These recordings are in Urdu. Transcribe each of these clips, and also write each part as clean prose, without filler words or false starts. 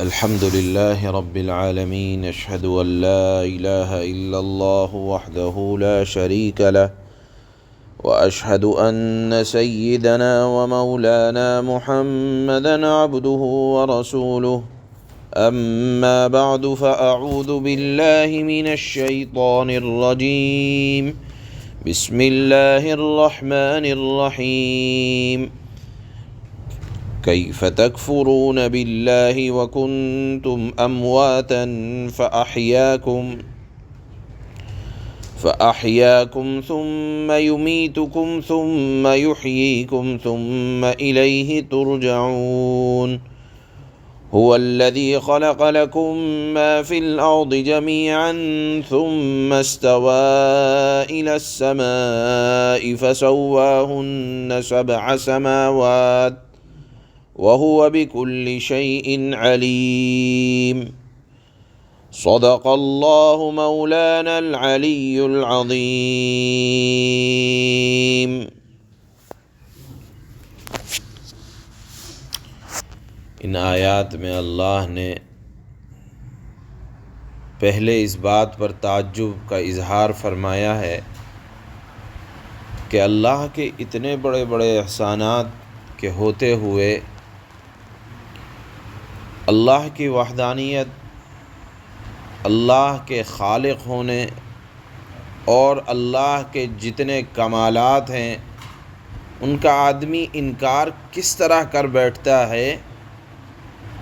الحمد لله رب العالمين، أشهد أن لا إله إلا الله وحده لا شريك له، وأشهد أن سيدنا ومولانا محمدا عبده ورسوله. أما بعد، فأعوذ بالله من الشيطان الرجيم. بسم الله الرحمن الرحيم. كيف تكفرون بالله وكنتم أمواتا فأحياكم ثم يميتكم ثم يحييكم ثم إليه ترجعون. هو الذي خلق لكم ما في الأرض جميعا ثم استوى إلى السماء فسواهن 7 سماوات وهو بكل شيء عليم. صدق الله مولانا العلي العظيم. ان آیات میں اللہ نے پہلے اس بات پر تعجب کا اظہار فرمایا ہے کہ اللہ کے اتنے بڑے بڑے احسانات کے ہوتے ہوئے اللہ کی وحدانیت، اللہ کے خالق ہونے اور اللہ کے جتنے کمالات ہیں ان کا آدمی انکار کس طرح کر بیٹھتا ہے،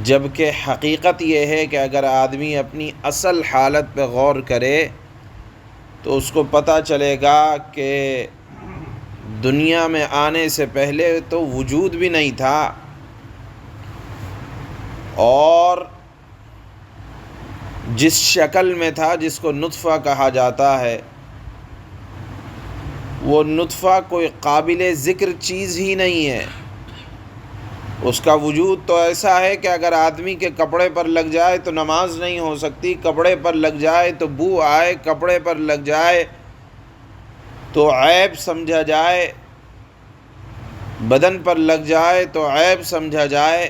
جبکہ حقیقت یہ ہے کہ اگر آدمی اپنی اصل حالت پہ غور کرے تو اس کو پتہ چلے گا کہ دنیا میں آنے سے پہلے تو وجود بھی نہیں تھا، اور جس شکل میں تھا، جس کو نطفہ کہا جاتا ہے، وہ نطفہ کوئی قابل ذکر چیز ہی نہیں ہے۔ اس کا وجود تو ایسا ہے کہ اگر آدمی کے کپڑے پر لگ جائے تو نماز نہیں ہو سکتی، کپڑے پر لگ جائے تو بو آئے، کپڑے پر لگ جائے تو عیب سمجھا جائے، بدن پر لگ جائے تو عیب سمجھا جائے۔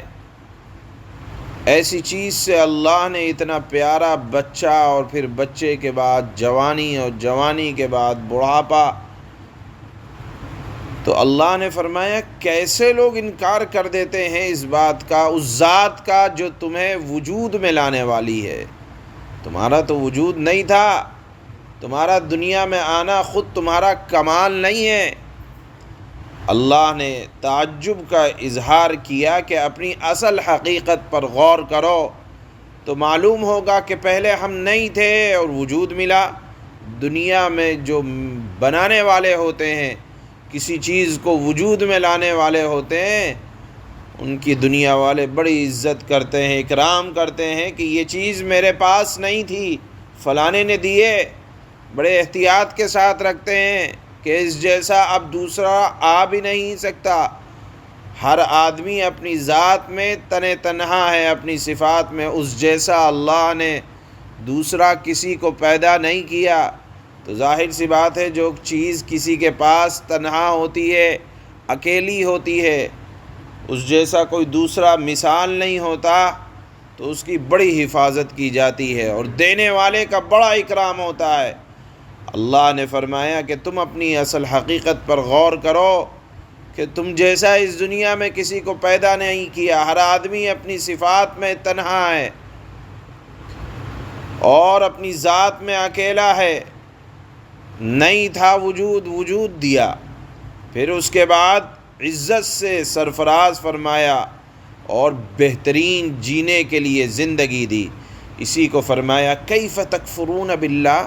ایسی چیز سے اللہ نے اتنا پیارا بچہ، اور پھر بچے کے بعد جوانی، اور جوانی کے بعد بڑھاپا، تو اللہ نے فرمایا کیسے لوگ انکار کر دیتے ہیں اس بات کا، اس ذات کا جو تمہیں وجود میں لانے والی ہے۔ تمہارا تو وجود نہیں تھا، تمہارا دنیا میں آنا خود تمہارا کمال نہیں ہے۔ اللہ نے تعجب کا اظہار کیا کہ اپنی اصل حقیقت پر غور کرو تو معلوم ہوگا کہ پہلے ہم نہیں تھے اور وجود ملا۔ دنیا میں جو بنانے والے ہوتے ہیں، کسی چیز کو وجود میں لانے والے ہوتے ہیں، ان کی دنیا والے بڑی عزت کرتے ہیں، اکرام کرتے ہیں کہ یہ چیز میرے پاس نہیں تھی، فلانے نے دیے، بڑے احتیاط کے ساتھ رکھتے ہیں کہ اس جیسا اب دوسرا آ بھی نہیں سکتا۔ ہر آدمی اپنی ذات میں تنہا ہے، اپنی صفات میں اس جیسا اللہ نے دوسرا کسی کو پیدا نہیں کیا۔ تو ظاہر سی بات ہے جو چیز کسی کے پاس تنہا ہوتی ہے، اکیلی ہوتی ہے، اس جیسا کوئی دوسرا مثال نہیں ہوتا، تو اس کی بڑی حفاظت کی جاتی ہے اور دینے والے کا بڑا اکرام ہوتا ہے۔ اللہ نے فرمایا کہ تم اپنی اصل حقیقت پر غور کرو کہ تم جیسا اس دنیا میں کسی کو پیدا نہیں کیا۔ ہر آدمی اپنی صفات میں تنہا ہے اور اپنی ذات میں اکیلا ہے۔ نہیں تھا وجود دیا، پھر اس کے بعد عزت سے سرفراز فرمایا اور بہترین جینے کے لیے زندگی دی۔ اسی کو فرمایا کیف تکفرون باللہ،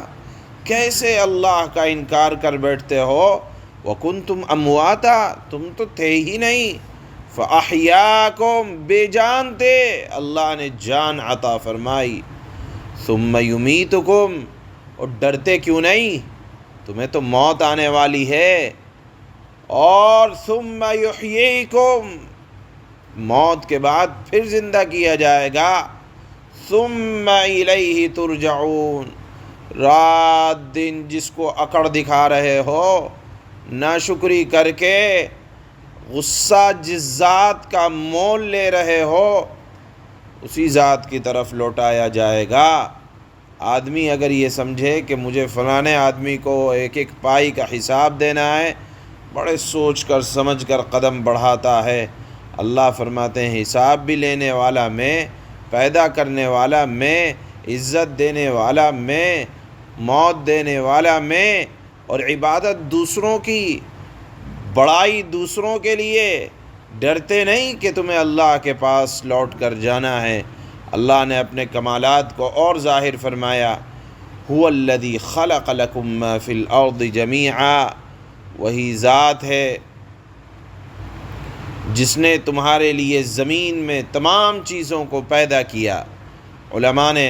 کیسے اللہ کا انکار کر بیٹھتے ہو، وکنتم امواتا، تم تو تھے ہی نہیں، فاحیاکم، بے جان تھے، اللہ نے جان عطا فرمائی، ثم یمیتکم، اور ڈرتے کیوں نہیں، تمہیں تو موت آنے والی ہے، اور ثم یحییکم، موت کے بعد پھر زندہ کیا جائے گا، ثم الیہ ترجعون، رات دن جس کو اکڑ دکھا رہے ہو، ناشکری کر کے غصہ جس ذات کا مول لے رہے ہو، اسی ذات کی طرف لوٹایا جائے گا۔ آدمی اگر یہ سمجھے کہ مجھے فلاں آدمی کو ایک ایک پائی کا حساب دینا ہے، بڑے سوچ کر سمجھ کر قدم بڑھاتا ہے۔ اللہ فرماتے ہیں حساب بھی لینے والا میں، پیدا کرنے والا میں، عزت دینے والا میں، موت دینے والا میں، اور عبادت دوسروں کی، بڑائی دوسروں کے لیے۔ ڈرتے نہیں کہ تمہیں اللہ کے پاس لوٹ کر جانا ہے۔ اللہ نے اپنے کمالات کو اور ظاہر فرمایا، هو الذی خلق لکم ما فی الارض جمیعا، وہی ذات ہے جس نے تمہارے لیے زمین میں تمام چیزوں کو پیدا کیا۔ علماء نے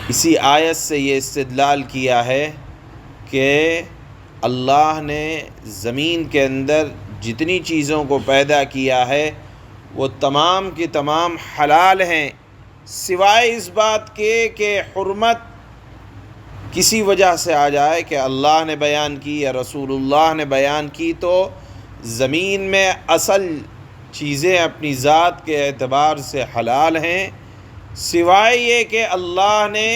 اسی آیت سے یہ استدلال کیا ہے کہ اللہ نے زمین کے اندر جتنی چیزوں کو پیدا کیا ہے وہ تمام کی تمام حلال ہیں، سوائے اس بات کے کہ حرمت کسی وجہ سے آ جائے کہ اللہ نے بیان کی یا رسول اللہ نے بیان کی، تو زمین میں اصل چیزیں اپنی ذات کے اعتبار سے حلال ہیں، سوائے یہ کہ اللہ نے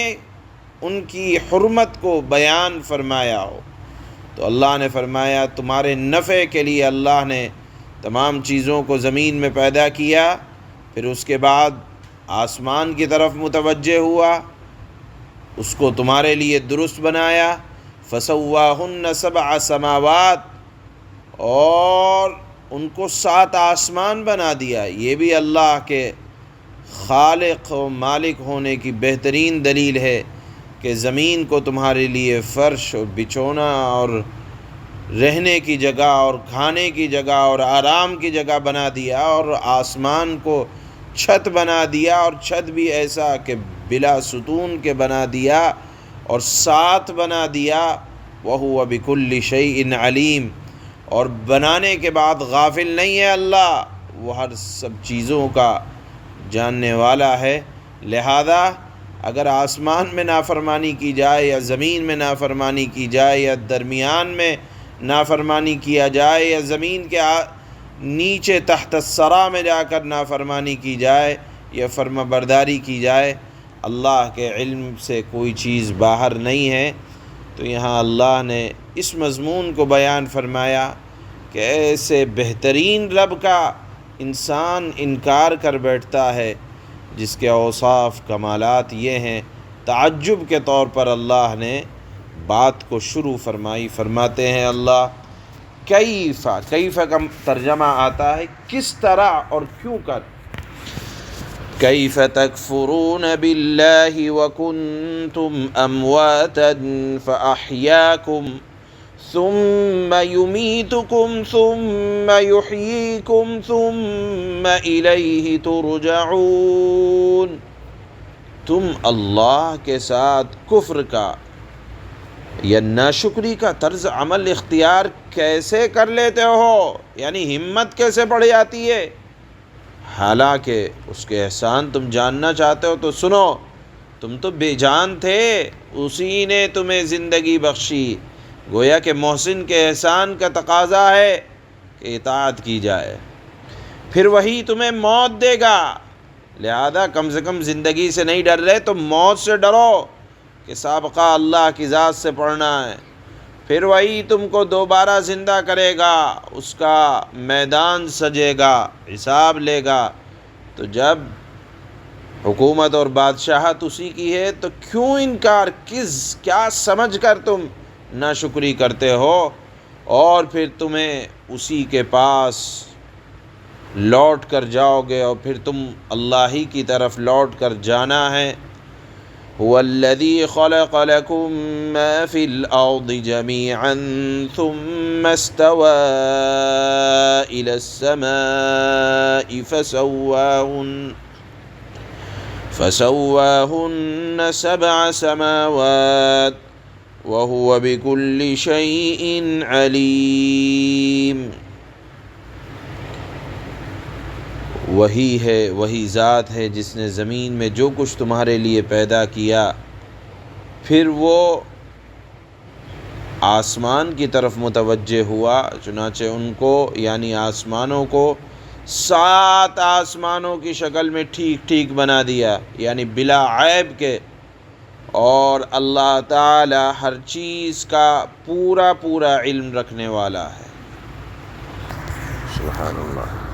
ان کی حرمت کو بیان فرمایا ہو۔ تو اللہ نے فرمایا تمہارے نفع کے لیے اللہ نے تمام چیزوں کو زمین میں پیدا کیا، پھر اس کے بعد آسمان کی طرف متوجہ ہوا، اس کو تمہارے لیے درست بنایا، فسواہن سبع سماوات، اور ان کو 7 آسمان بنا دیا۔ یہ بھی اللہ کے خالق و مالک ہونے کی بہترین دلیل ہے کہ زمین کو تمہارے لیے فرش اور بچھونا اور رہنے کی جگہ اور کھانے کی جگہ اور آرام کی جگہ بنا دیا، اور آسمان کو چھت بنا دیا، اور چھت بھی ایسا کہ بلا ستون کے بنا دیا، اور 7 بنا دیا۔ وَهُوَ بِكُلِّ شَيْءٍ عَلِيمٌ، اور بنانے کے بعد غافل نہیں ہے اللہ، وہ ہر سب چیزوں کا جاننے والا ہے۔ لہذا اگر آسمان میں نافرمانی کی جائے یا زمین میں نافرمانی کی جائے یا درمیان میں نافرمانی کیا جائے یا زمین کے نیچے تحت الثری میں جا کر نافرمانی کی جائے یا فرما برداری کی جائے، اللہ کے علم سے کوئی چیز باہر نہیں ہے۔ تو یہاں اللہ نے اس مضمون کو بیان فرمایا کہ ایسے بہترین رب کا انسان انکار کر بیٹھتا ہے جس کے اوصاف کمالات یہ ہیں۔ تعجب کے طور پر اللہ نے بات کو شروع فرمائی۔ فرماتے ہیں اللہ کیف کا ترجمہ آتا ہے کس طرح اور کیوں کر۔ کیف تکفرون باللہ وکنتم امواتا فاحیاکم ثم یمیتکم ثم یحییکم ثم الیہ ترجعون۔ تم اللہ کے ساتھ کفر کا یا ناشکری کا طرز عمل اختیار کیسے کر لیتے ہو، یعنی ہمت کیسے بڑھ جاتی ہے، حالانکہ اس کے احسان تم جاننا چاہتے ہو تو سنو، تم تو بے جان تھے، اسی نے تمہیں زندگی بخشی۔ گویا کہ محسن کے احسان کا تقاضا ہے کہ اطاعت کی جائے، پھر وہی تمہیں موت دے گا۔ لہذا کم سے کم زندگی سے نہیں ڈر رہے تو موت سے ڈرو کہ سابقہ اللہ کی ذات سے پڑھنا ہے، پھر وہی تم کو دوبارہ زندہ کرے گا، اس کا میدان سجے گا، حساب لے گا۔ تو جب حکومت اور بادشاہت اسی کی ہے تو کیوں انکار، کیا سمجھ کر تم ناشکری کرتے ہو، اور پھر تمہیں اسی کے پاس لوٹ کر جاؤ گے، اور پھر تم اللہ ہی کی طرف لوٹ کر جانا ہے۔ هو الذي خلق لكم ما في الأرض جميعا ثم استوى إلى السماء فسواهن 7 سماوات وهو بكل شيء عليم۔ وہی ہے، وہی ذات ہے جس نے زمین میں جو کچھ تمہارے لیے پیدا کیا، پھر وہ آسمان کی طرف متوجہ ہوا، چنانچہ ان کو یعنی آسمانوں کو 7 آسمانوں کی شکل میں ٹھیک ٹھیک بنا دیا، یعنی بلا عیب کے، اور اللہ تعالی ہر چیز کا پورا علم رکھنے والا ہے۔ سبحان اللہ۔